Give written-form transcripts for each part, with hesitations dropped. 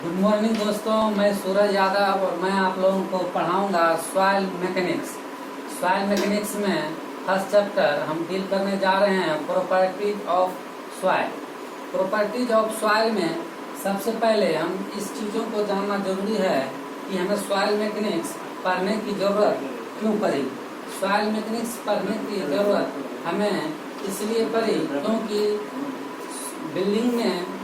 Good morning दोस्तों, मैं सूरज यादव और मैं आप लोगों को पढ़ाऊंगा सॉइल मैकेनिक्स। सॉइल मैकेनिक्स में फर्स्ट चैप्टर हम डील करने जा रहे हैं properties of soil. Properties of soil में सबसे पहले हम इस चीज़ों को जानना जरूरी है कि हमें सॉइल मैकेनिक्स पढ़ने की ज़रूरत क्यों पड़ी। सॉइल मैकेनिक्स पढ़ने की ज़रूरत हमें इसलिए पड़ी क्योंकि बिल्डिंग में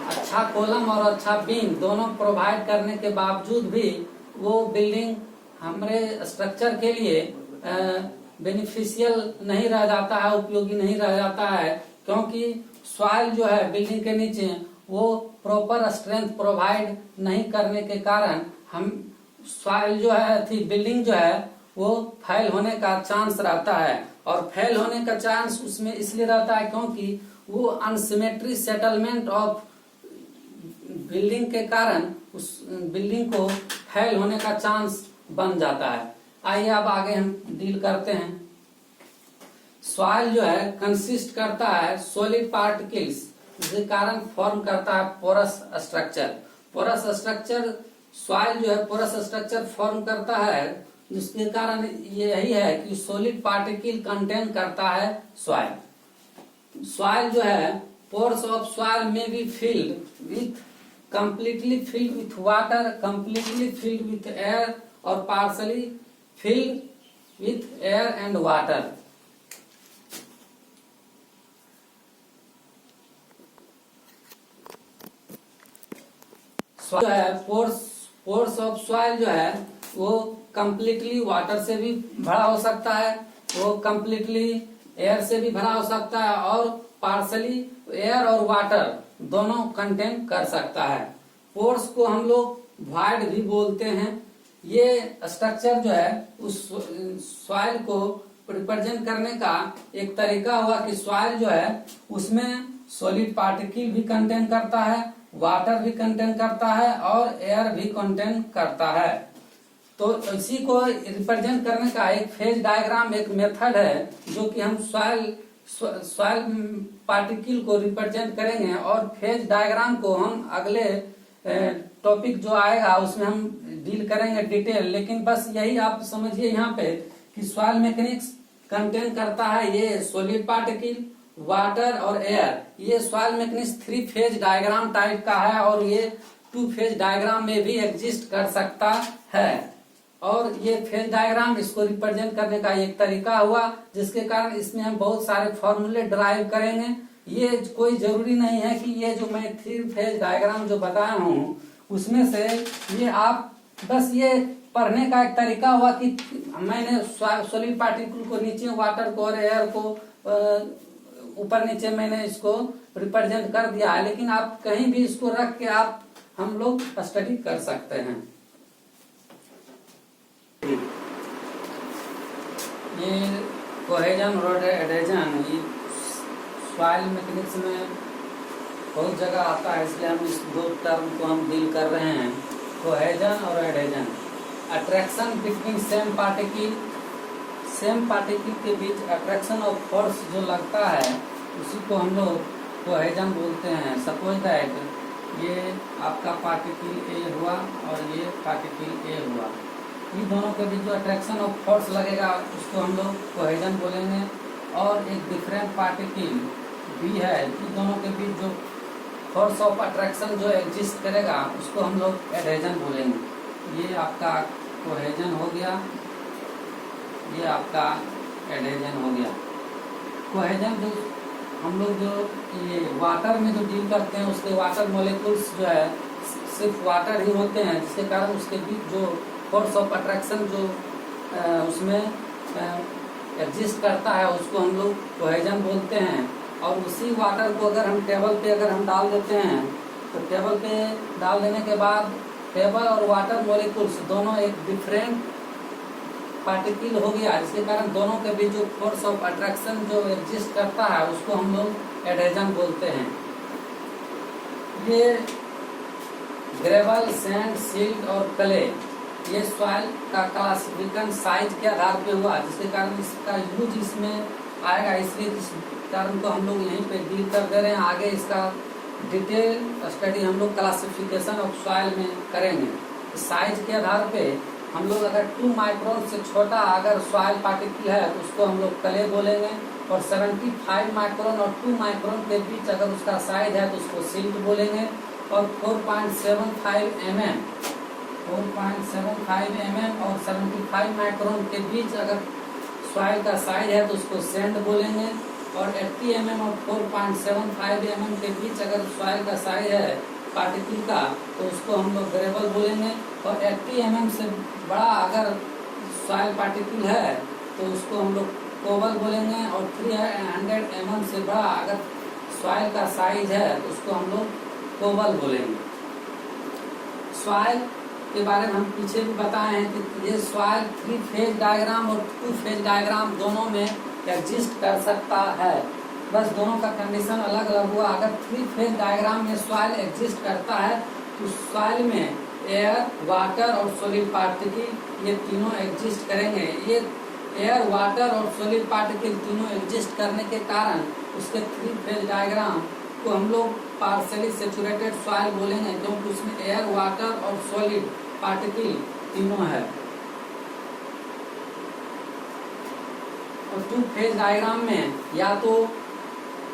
अच्छा कॉलम और अच्छा बीम दोनों प्रोवाइड करने के बावजूद भी वो बिल्डिंग हमारे स्ट्रक्चर के लिए बेनिफिशियल नहीं रह जाता है, उपयोगी नहीं रह जाता है, क्योंकि सॉइल जो है बिल्डिंग के नीचे वो प्रॉपर स्ट्रेंथ प्रोवाइड नहीं करने के कारण हम सॉइल जो है थी बिल्डिंग जो है वो फेल होने का चांस रहता है। और फेल होने का चांस उसमें इसलिए रहता है क्योंकि वो अनसिमेट्री सेटलमेंट ऑफ बिल्डिंग के कारण उस बिल्डिंग को फेल होने का चांस बन जाता है। आइए अब आगे हम डील करते हैं। सॉइल जो है कंसिस्ट करता है सॉलिड पार्टिकल्स, जिसके कारण फॉर्म करता है porous structure. Porous structure soil जो है पोरस स्ट्रक्चर फॉर्म करता है, जिसके कारण यही है कि सॉलिड पार्टिकल कंटेन करता है सॉइल। सॉइल जो है पोर्स ऑफ सॉइल में be filled with completely filled with water, completely filled with air or partially filled with air and water. जो है पोर्स ऑफ सॉइल जो है वो completely वाटर से भी भरा हो सकता है, वो completely एयर से भी भरा हो सकता है और पार्सली एयर और वाटर दोनों कंटेन कर सकता है। पोर्स को हम लोग वॉइड भी बोलते हैं। ये स्ट्रक्चर जो है उस सॉइल को रिप्रेजेंट करने का एक तरीका हुआ कि सॉइल जो है उसमें सॉलिड पार्टिकल भी कंटेन करता है, वाटर भी कंटेन करता है और एयर भी कंटेन करता है। तो इसी को रिप्रेजेंट करने का एक फेज डायग्राम, एक मेथड है जो कि हम सॉइल पार्टिकल को रिप्रेजेंट करेंगे और फेज डायग्राम को हम अगले टॉपिक जो आएगा उसमें हम डील करेंगे डिटेल। लेकिन बस यही आप समझिए यहाँ पे कि सॉइल मैकेनिक्स कंटेन करता है ये सॉलिड पार्टिकल, वाटर और एयर। ये soil mechanics 3 phase diagram type का है और ये 2 फेज डायग्राम में भी एग्जिस्ट कर सकता है। और ये फेज डायग्राम इसको रिप्रेजेंट करने का एक तरीका हुआ, जिसके कारण इसमें हम बहुत सारे फॉर्मूले ड्राइव करेंगे। ये कोई जरूरी नहीं है कि ये जो मैं 3 फेज डायग्राम जो बताया हूँ उसमें से ये आप बस ये पढ़ने का एक तरीका हुआ कि मैंने सॉलिड पार्टिकल को नीचे, वाटर को और एयर को ऊपर नीचे मैंने इसको रिप्रेजेंट कर दिया है। लेकिन आप कहीं भी इसको रख के आप हम लोग स्टडी कर सकते हैं। ये कोहेजन और एडेजन ये सॉइल मैकेनिक्स में बहुत जगह आता है, इसलिए हम इस 2 टर्म को हम डील कर रहे हैं, कोहेजन और adhesion. Attraction between same particle के बीच अट्रैक्शन ऑफ फोर्स जो लगता है उसी को हम लोग कोहेजन बोलते हैं। सपोज दैट ये आपका पार्टिकल ए हुआ और ये पार्टिकल ए हुआ, ये दोनों के बीच जो अट्रैक्शन ऑफ फोर्स लगेगा उसको हम लोग कोहेजन बोलेंगे। और एक डिफरेंट पार्टिकल बी है, ये दोनों के बीच जो फोर्स ऑफ अट्रैक्शन जो एग्जिस्ट करेगा उसको हम लोग एडेजन बोलेंगे। ये आपका कोहेजन हो गया, ये आपका एडेजन हो गया। कोहेजन जो हम लोग जो ये वाटर में जो डील करते हैं उसके वाटर मोलिक्यूल्स जो है सिर्फ वाटर ही होते हैं, जिसके कारण उसके बीच जो फोर्स ऑफ अट्रैक्शन जो उसमें एग्जिस्ट करता है उसको हम लोग कोहेजन बोलते हैं। और उसी वाटर को अगर हम टेबल पे अगर हम डाल देते हैं तो टेबल पे डाल देने के बाद टेबल और वाटर मोलिक्यूल्स दोनों एक डिफरेंट पार्टिकल हो गया, जिसके कारण दोनों के बीच जो फोर्स ऑफ अट्रैक्शन जो एग्जिस्ट करता है उसको हम लोग एडेजन बोलते हैं। ये ग्रेवल, सैंड, सिल्ट और क्ले ये सॉइल का क्लासिफिकेशन साइज के आधार पे हुआ, जिसके कारण इसका यूज इसमें आएगा, इसलिए इस टर्म को हम लोग यहीं पे डील कर दे रहे हैं। आगे इसका डिटेल स्टडी हम लोग क्लासिफिकेशन ऑफ सॉइल में करेंगे। साइज के आधार पे हम लोग अगर 2 माइक्रोन से छोटा अगर सॉइल पार्टिकल है तो उसको हम लोग क्ले बोलेंगे, और 75 माइक्रोन और 2 माइक्रोन के बीच अगर उसका साइज है तो उसको सिल्ट बोलेंगे, और 4.75 mm और 75 माइक्रोन के बीच अगर सॉइल का साइज है तो उसको सैंड बोलेंगे, और 80 mm और 4.75 mm के बीच अगर सॉइल का साइज है पार्टिकल का तो उसको हम लोग ग्रेवल बोलेंगे, और 80 mm से बड़ा अगर सॉइल पार्टिकल है तो उसको हम लोग कोबल बोलेंगे, और 300 mm से बड़ा अगर सॉइल का साइज है तो उसको हम लोग कोबल बोलेंगे। सॉइल के बारे में हम पीछे भी बताए हैं कि ये सॉइल 3 फेज डायग्राम और 2 फेज डायग्राम दोनों में एग्जिस्ट कर सकता है, बस दोनों का कंडीशन अलग अलग हुआ। अगर 3 फेज डायग्राम में सॉइल एग्जिस्ट करता है तो सॉइल में एयर, वाटर और सॉलिड पार्टिकल ये तीनों एग्जिस्ट करेंगे। ये एयर, वाटर और सॉलिड पार्टिकल तीनों एग्जिस्ट करने के कारण उसके 3 फेज डायग्राम को हम लोग पार्शियली सैचुरेटेड सॉइल बोलेंगे, क्योंकि उसमें एयर, वाटर और सॉलिड पार्टिकल तीनों है। और 2 फेज डायग्राम में या तो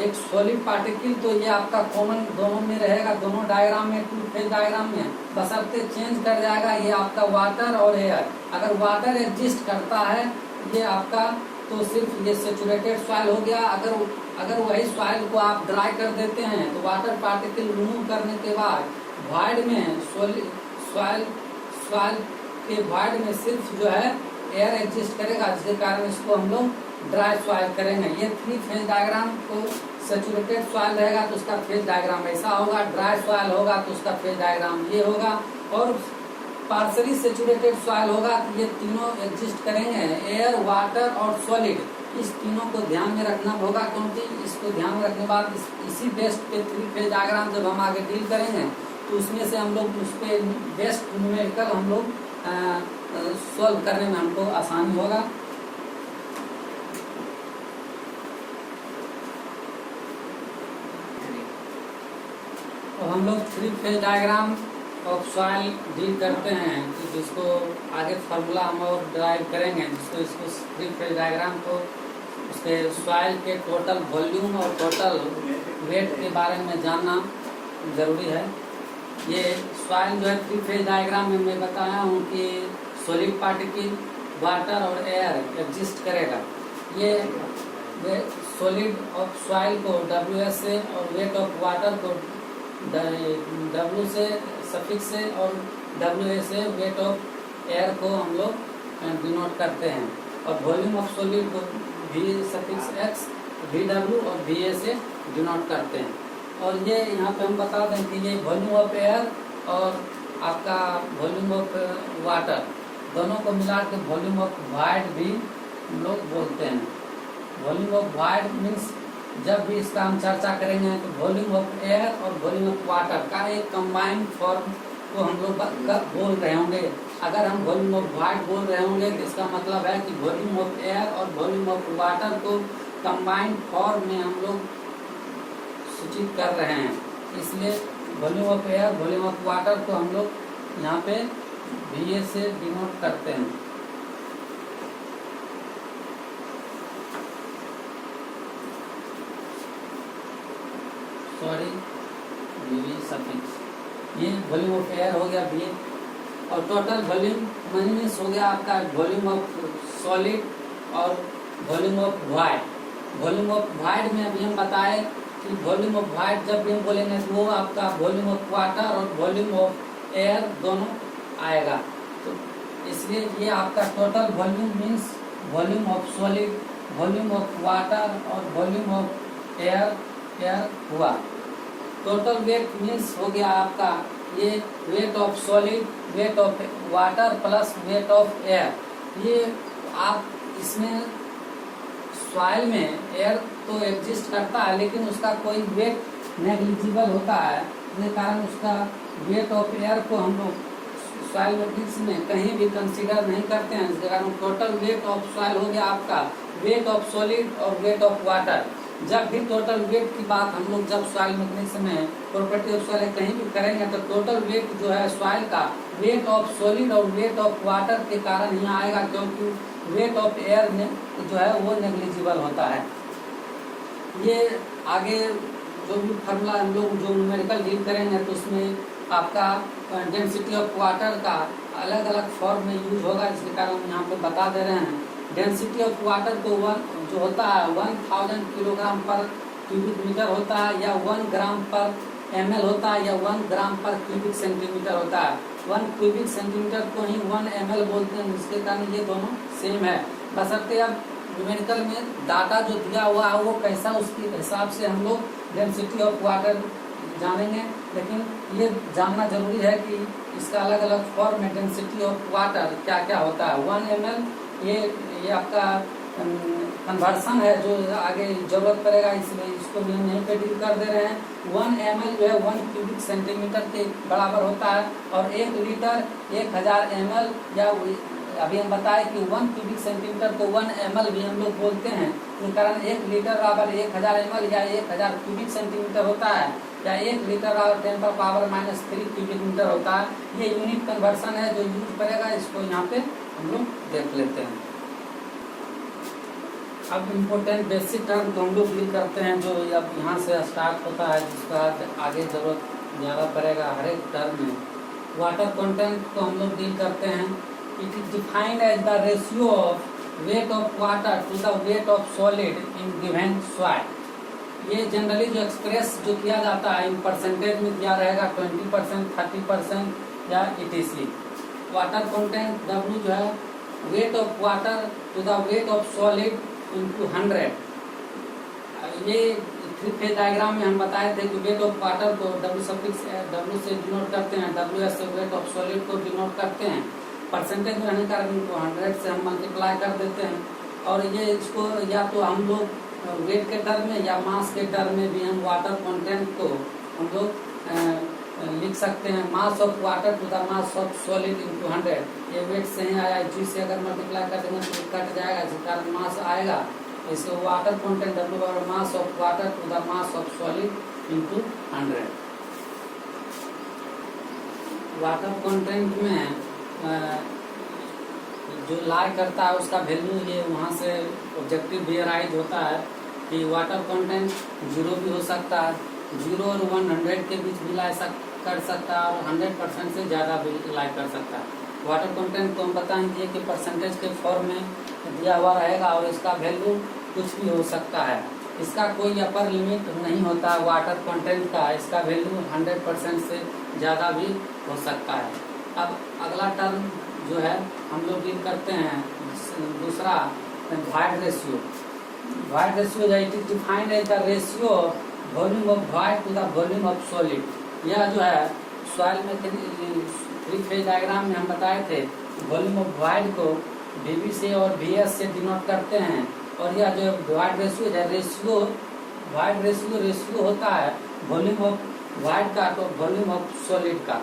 एक सॉलिड पार्टिकल तो ये आपका कॉमन दोनों में रहेगा, दोनों डायग्राम में 2 फेज डायग्राम में, बशर्ते चेंज कर जाएगा ये आपका वाटर और एयर। अगर वाटर एग्जिस्ट करता है ये आपका तो सिर्फ ये सैचुरेटेड सॉइल हो गया। अगर वही सॉइल को आप ड्राई कर देते हैं तो वाटर पार्टिकल रिमूव करने के बाद वॉइड में सॉइल के वॉइड में सिर्फ जो है एयर एग्जिस्ट करेगा, जिसके कारण इसको हम लोग ड्राई सॉइल करेंगे। ये 3 फेज डायग्राम को सैचुरेटेड सॉइल रहेगा तो उसका फेज डायग्राम ऐसा होगा, ड्राई सॉइल होगा तो उसका फेज डायग्राम ये होगा, और पार्शियली सैचुरेटेड सॉइल होगा तो ये तीनों एग्जिस्ट करेंगे, एयर, वाटर और सॉलिड। इस तीनों को ध्यान में रखना होगा, क्योंकि इसको ध्यान में रखने के बाद इसी बेस्ट पे 3 फेज डायग्राम जब हम आगे डील करेंगे तो उसमें से हम लोग उस पे बेस्ट न्यूमेरिकल हम लोग सॉल्व करने में हमको आसानी होगा। तो हम लोग 3 phase diagram of soil deal करते हैं, जिसको आगे फार्मूला हम और ड्राइव करेंगे, जिसको इसको 3 फेज डायग्राम को उसके सॉइल के टोटल वॉल्यूम और टोटल वेट के बारे में जानना जरूरी है। ये सॉइल जो है 3 फेज डायग्राम में मैं बताया हूँ कि सॉलिड पार्टिकल, वाटर और एयर एग्जिस्ट करेगा। ये सॉलिड ऑफ सॉइल को WS से और वेट ऑफ वाटर को W से सफिक्स से और WA से वेट ऑफ एयर को हम लोग डिनोट करते हैं, और वॉल्यूम ऑफ सॉलिड को V सफिक्स X, VW और VA से डिनोट करते हैं। और ये यहाँ पे हम बता दें कि ये वॉल्यूम ऑफ एयर और आपका वॉल्यूम ऑफ वाटर दोनों को मिला के वॉल्यूम ऑफ वॉइड भी हम लोग बोलते हैं। वॉल्यूम ऑफ वॉइड मीन्स जब भी इसका हम चर्चा करेंगे तो वॉल्यूम ऑफ एयर और वॉल्यूम ऑफ वाटर का एक कंबाइंड फॉर्म को हम लोग बोल रहे होंगे। अगर हम वॉल्यूम ऑफ वॉइड बोल रहे होंगे तो इसका मतलब है कि वॉल्यूम ऑफ एयर और वॉल्यूम ऑफ वाटर को कंबाइंड फॉर्म में हम लोग सूचित कर रहे हैं। इसलिए volume of air, volume of water को हम लोग यहाँ पे VA से डिनोट करते हैं। Sorry, VB suffix. ये वॉल्यूम ऑफ एयर हो गया VA, और टोटल वॉल्यूम मीन्स हो गया आपका वॉल्यूम ऑफ सॉलिड और volume of void. Volume of void में अभी हम बताए कि वॉल्यूम ऑफ वॉइड जब भी हम बोलेंगे तो वो आपका वॉल्यूम ऑफ वाटर और वॉल्यूम ऑफ एयर दोनों आएगा। तो इसलिए ये आपका total volume means volume of solid, volume of water और वॉल्यूम ऑफ एयर हुआ। टोटल वेट मीन्स हो गया आपका ये wait of solid, wait of water plus weight of air. ये आप इसमें सॉइल में एयर तो एग्जिस्ट करता है लेकिन उसका कोई वेट नेग्लिजिबल होता है, जिसके कारण उसका वेट ऑफ एयर को हम लोग सॉइल मैट्रिक्स में कहीं भी कंसीडर नहीं करते हैं। जिसके कारण टोटल वेट ऑफ सॉइल हो गया आपका वेट ऑफ सॉलिड और वेट ऑफ वाटर। जब भी टोटल वेट की बात हम लोग जब सॉइल मैकेनिक्स में प्रॉपर्टी ऑफ सॉइल कहीं भी करेंगे तो टोटल वेट जो है सॉइल का वेट ऑफ सॉलिड और वेट ऑफ वाटर के कारण यहाँ आएगा, क्योंकि वेट ऑफ एयर जो है वो नेग्लिजिबल होता है। ये आगे जो भी फार्मूला हम लोग जो न्यूमेरिकल डील करेंगे तो उसमें आपका डेंसिटी ऑफ वाटर का अलग अलग फॉर्म में यूज होगा, इसके कारण हम यहाँ पे बता दे रहे हैं। डेंसिटी ऑफ वाटर को जो होता है 1000 किलोग्राम पर क्यूबिक मीटर होता है, या 1 ग्राम पर ml होता है, या 1 ग्राम पर क्यूबिक सेंटीमीटर होता है। 1 क्यूबिक सेंटीमीटर को ही 1 ml बोलते हैं, जिसके कारण ये दोनों सेम है। बशर्ते अब न्यूमेरिकल में डाटा जो दिया हुआ है वो कैसा, उसके हिसाब से हम लोग डेंसिटी ऑफ वाटर जानेंगे। लेकिन ये जानना जरूरी है कि इसका अलग अलग फॉर्म में डेंसिटी ऑफ वाटर क्या क्या होता है। 1 ml ये आपका कन्वर्सन है जो आगे जरूरत पड़ेगा, इसलिए इसको भी हम यहीं पे डील कर दे रहे हैं। 1 ml जो है 1 क्यूबिक सेंटीमीटर के बराबर होता है, और 1 लीटर 1000 ml, या अभी हम बताए कि 1 क्यूबिक सेंटीमीटर को 1 ml भी हम लोग बोलते हैं। इस कारण 1 लीटर बराबर 1000 ml या 1000 क्यूबिक सेंटीमीटर होता है, या 1 लीटर बराबर 10⁻³ क्यूबिक मीटर होता है। ये यूनिट कन्वर्सन है जो यूज करेगा, इसको यहाँ पे हम लोग देख लेते हैं। अब इम्पोर्टेंट बेसिक टर्म को हम लोग डील करते हैं, जो अब यहाँ से स्टार्ट होता है, जिसका आगे जरूरत ज़्यादा पड़ेगा हर एक टर्म में। वाटर कंटेंट को हम लोग डील करते हैं। It is defined as the ratio of weight of water to the weight of solid in given soil. ये जनरली जो एक्सप्रेस जो किया जाता है इन परसेंटेज में दिया रहेगा, 20%, 30% या etc। वाटर कंटेंट W जो है weight of water to the weight of solid into 100। ये 3 फेज डायग्राम में हम बताए थे कि वेट ऑफ वाटर को W से डिनोट करते हैं, WS से वेट ऑफ सॉलिड को डिनोट करते हैं। परसेंटेज में रहने कारण इनको 100 से हम मल्टीप्लाई कर देते हैं, और ये इसको या तो हम लोग वेट के टर्म में या मास के टर्म में भी हम वाटर कंटेंट को हम लोग लिख सकते हैं। Mass of water to the mass of solid into 100। ये वेट से ही आया, G से अगर मल्टीप्लाई कर देंगे तो कट जाएगा, जिस कारण मास आएगा। इसको वाटर कंटेंट W बराबर mass of water to the mass of solid into 100। Water content में जो लाई करता है उसका वैल्यू ये वहाँ से ऑब्जेक्टिव भी अराइज होता है कि वाटर कंटेंट 0 भी हो सकता है, 0 और 100 के बीच भी लाई कर सकता है, और 100% से ज़्यादा भी लाई कर सकता है। वाटर कंटेंट को हम बताएंगे कि परसेंटेज के फॉर्म में दिया हुआ रहेगा, और इसका वैल्यू कुछ भी हो सकता है। इसका कोई अपर लिमिट नहीं होता वाटर कंटेंट का, इसका वैल्यू 100% से ज़्यादा भी हो सकता है। अब अगला टर्म जो है हम लोग डील करते हैं दूसरा void ratio. Void ratio it is defined as the ratio of volume of void to the volume of solid. यह जो है सॉइल में 3 फेज डायग्राम में हम बताए थे, वॉल्यूम ऑफ वॉइड को VB से और VS से डिनोट करते हैं, और यह जो वॉइड रेशियो है वॉइड रेशियो होता है वॉल्यूम ऑफ वॉइड का तो वॉल्यूम ऑफ सॉलिड का।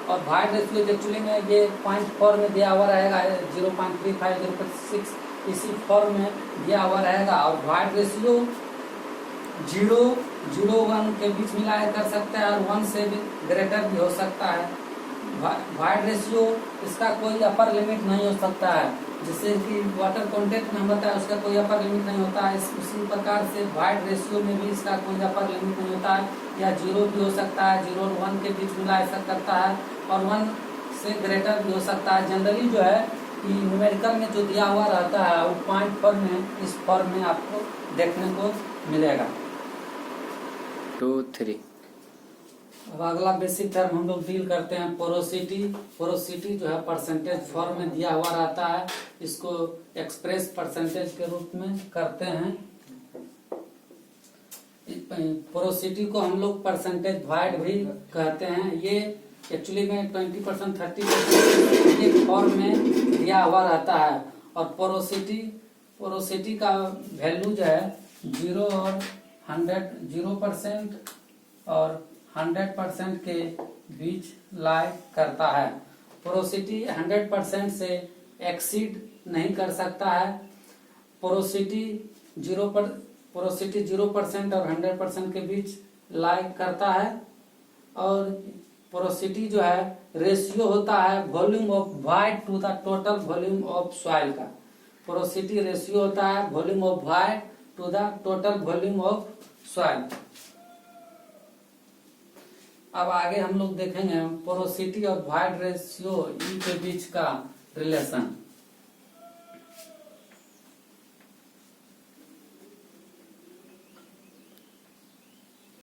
और वॉइड रेशियो एक्चुअली में ये पॉइंट फॉर्म में दिया हुआ रहेगा, 0.35, 0.6 इसी फॉर्म में दिया हुआ रहेगा। और वॉइड रेशियो 0, 0, 1 के बीच मिलाया कर सकता है, और 1 से भी ग्रेटर भी हो सकता है। वॉइड रेशियो इसका कोई अपर लिमिट नहीं हो सकता है, जैसे कि वाटर कंटेंट में हम बताया उसका कोई अपर लिमिट नहीं होता है। उसी प्रकार से वॉइड रेशियो में भी इसका कोई अपर लिमिट नहीं होता है, या 0 भी हो सकता है, 0 और 1 के बीच मिला सकता है, और 1 से ग्रेटर भी हो सकता है। जनरली जो है कि न्यूमेरिकल में जो दिया हुआ रहता है वो पॉइंट फॉर्म में इस फॉर्म में आपको देखने को मिलेगा। 2, 3। अब अगला बेसिक टर्म हम लोग डील करते हैं पोरोसिटी। पोरोसिटी जो है परसेंटेज फॉर्म में दिया हुआ रहता है, इसको एक्सप्रेस परसेंटेज के रूप में करते हैं। पोरोसिटी को हम लोग परसेंटेज वॉइड भी कहते हैं। ये एक्चुअली में 20%, 30% के फॉर्म में दिया हुआ रहता है, और पोरोसिटी का वैल्यू जो है 0 और 0% और 100% के बीच लाई करता है। पोरोसिटी 100% से एक्सीड नहीं कर सकता है। पोरोसिटी 0 पर पोरोसिटी 0% और 100% के बीच लाइक करता है। और पोरोसिटी जो है रेशियो होता है volume of void to the total volume of soil का। पोरोसिटी रेशियो होता है volume of void to the total volume of soil. अब आगे हम लोग देखेंगे पोरोसिटी और वाइड रेशियो के बीच का रिलेशन।